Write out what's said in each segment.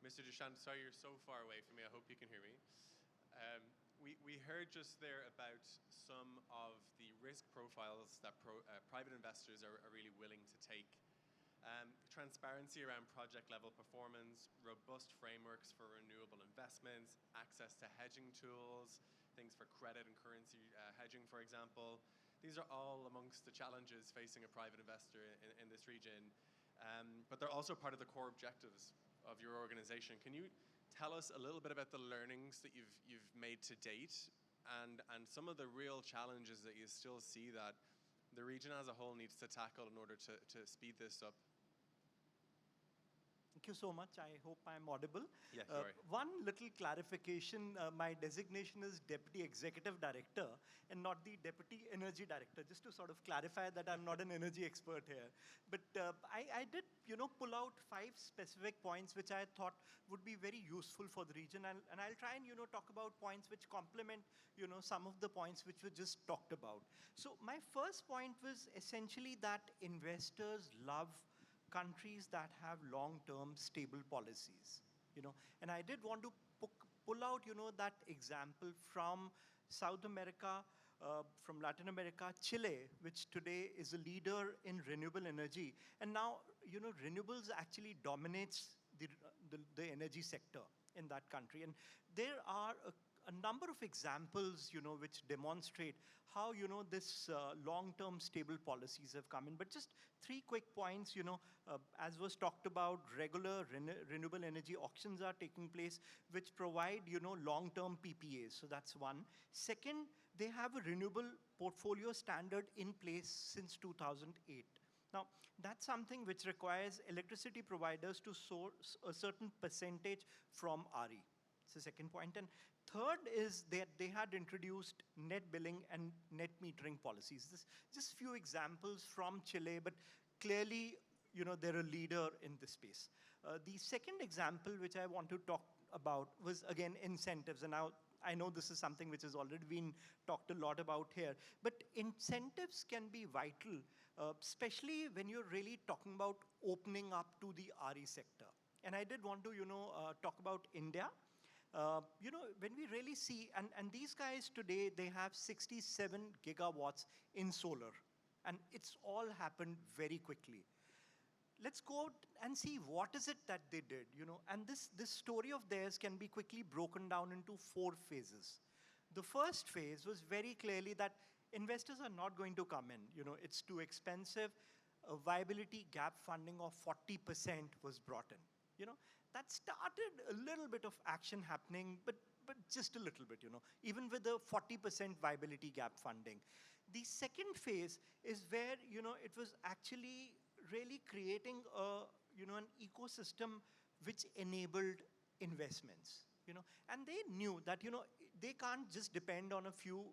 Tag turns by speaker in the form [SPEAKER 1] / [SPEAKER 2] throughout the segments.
[SPEAKER 1] Mr. Dushyant, sorry you're so far away from me. I hope you can hear me. We heard just there about some of the risk profiles that private investors are really willing to take. Transparency around project level performance, robust frameworks for renewable investments, access to hedging tools, things for credit and currency hedging, for example. These are all amongst the challenges facing a private investor in this region, but they're also part of the core objectives of your organization. Can you tell us a little bit about the learnings that you've made to date and some of the real challenges that you still see that the region as a whole needs to tackle in order to speed this up?
[SPEAKER 2] Thank you so much. I hope I'm audible.
[SPEAKER 1] Yes, sorry.
[SPEAKER 2] One little clarification, my designation is Deputy Executive Director and not the Deputy Energy Director, just to sort of clarify that I'm not an energy expert here. But I did, pull out 5 specific points which I thought would be very useful for the region. And I'll try and, talk about points which complement, some of the points which were just talked about. So my first point was essentially that investors love countries that have long-term stable policies, And I did want to pull out, that example from South America, from Latin America, Chile, which today is a leader in renewable energy. And now, renewables actually dominates the energy sector in that country. And there are a number of examples, which demonstrate how, this long-term stable policies have come in. But just 3 quick points, as was talked about, regular renewable energy auctions are taking place, which provide, long-term PPAs. So that's one. Second, they have a renewable portfolio standard in place since 2008. Now, that's something which requires electricity providers to source a certain percentage from RE. It's the second point. And third is that they had introduced net billing and net metering policies. This just few examples from Chile, but clearly, they're a leader in this space. The second example which I want to talk about was, again, incentives. And now I know this is something which has already been talked a lot about here, but incentives can be vital, especially when you're really talking about opening up to the RE sector. And I did want to, talk about India. When we really see, and these guys today, they have 67 gigawatts in solar. And it's all happened very quickly. Let's go and see what is it that they did, And this story of theirs can be quickly broken down into 4 phases. The first phase was very clearly that investors are not going to come in. It's too expensive. A viability gap funding of 40% was brought in. That started a little bit of action happening, but just a little bit, even with the 40% viability gap funding. The second phase is where, it was actually really creating an ecosystem which enabled investments, And they knew that, they can't just depend on a few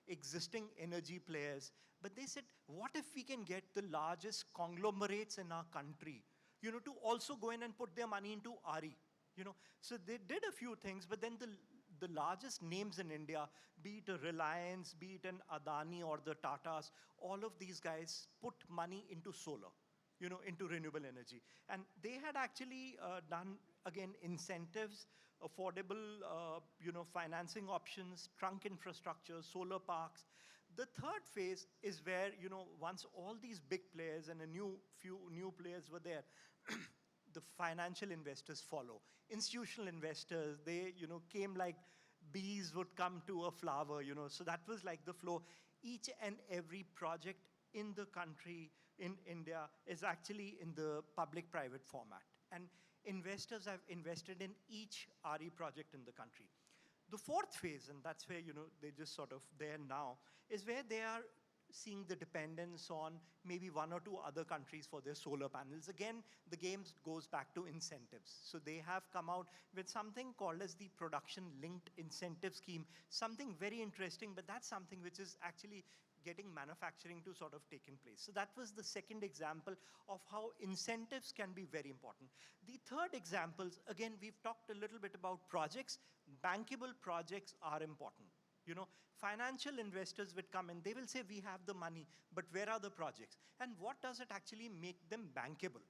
[SPEAKER 2] existing energy players, but they said, what if we can get the largest conglomerates in our country, to also go in and put their money into RE, So they did a few things, but then the largest names in India, be it a Reliance, be it an Adani or the Tatas, all of these guys put money into solar, into renewable energy. And they had actually done, again, incentives, affordable, financing options, trunk infrastructure, solar parks. The third phase is where, once all these big players and few new players were there, the financial investors follow. Institutional investors, they, came like bees would come to a flower, So that was like the flow. Each and every project in the country, in India, is actually in the public-private format. And investors have invested in each RE project in the country. The fourth phase, and that's where, they're just sort of there now, is where they are seeing the dependence on maybe 1 or 2 other countries for their solar panels. Again, the game goes back to incentives. So they have come out with something called as the production-linked incentive scheme, something very interesting, but that's something which is actually getting manufacturing to sort of take in place. So that was the second example of how incentives can be very important. The third example, again, we've talked a little bit about projects. Bankable projects are important. Financial investors would come in, they will say, we have the money, but where are the projects? And what does it actually make them bankable?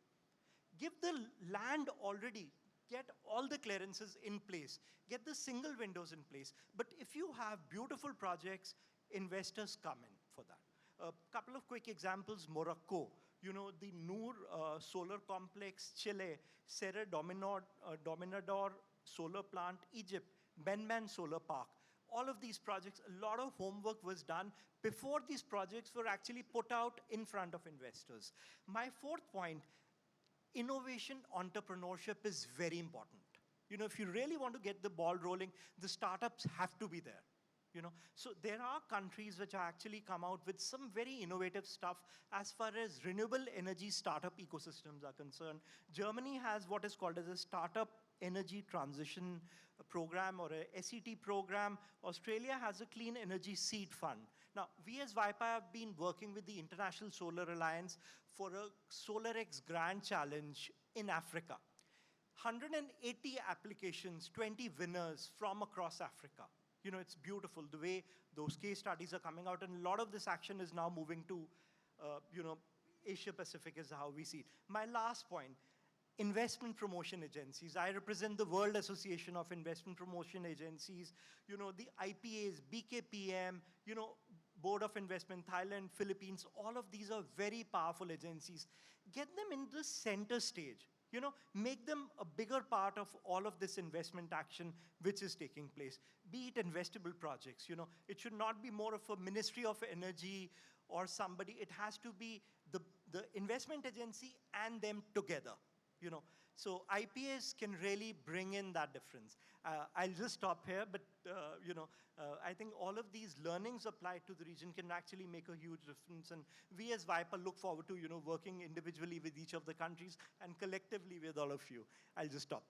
[SPEAKER 2] Give the land already. get all the clearances in place, get the single windows in place. But if you have beautiful projects, investors come in for that. A couple of quick examples: Morocco, you know, the Noor solar complex, Chile, Serra Dominador solar plant, Egypt, Benman solar park. All of these projects, a lot of homework was done before these projects were actually put out in front of investors. My fourth point, innovation entrepreneurship is very important. You know, if you really want to get the ball rolling, the startups have to be there. You know, so there are countries which have actually come out with some very innovative stuff as far as renewable energy startup ecosystems are concerned. Germany has what is called as a startup energy transition program, or a SET program. Australia has a clean energy seed fund. Now, we as WIPA have been working with the International Solar Alliance for a SolarX Grand Challenge in Africa. 180 applications, 20 winners from across Africa. You know, it's beautiful the way those case studies are coming out, and a lot of this action is now moving to, you know, Asia Pacific is how we see it. My last point, investment promotion agencies. I represent the World Association of Investment Promotion Agencies, you know, the IPAs, BKPM, you know, Board of Investment, Thailand, Philippines, all of these are very powerful agencies. Get them in the center stage. You know, make them a bigger part of all of this investment action which is taking place. Be it investable projects, you know, it should not be more of a Ministry of Energy or somebody. It has to be the investment agency and them together, you know. So IPAs can really bring in that difference. I'll just stop here, but you know, I think all of these learnings applied to the region can actually make a huge difference. And we as WIPA look forward to, you know, working individually with each of the countries and collectively with all of you. I'll just stop there.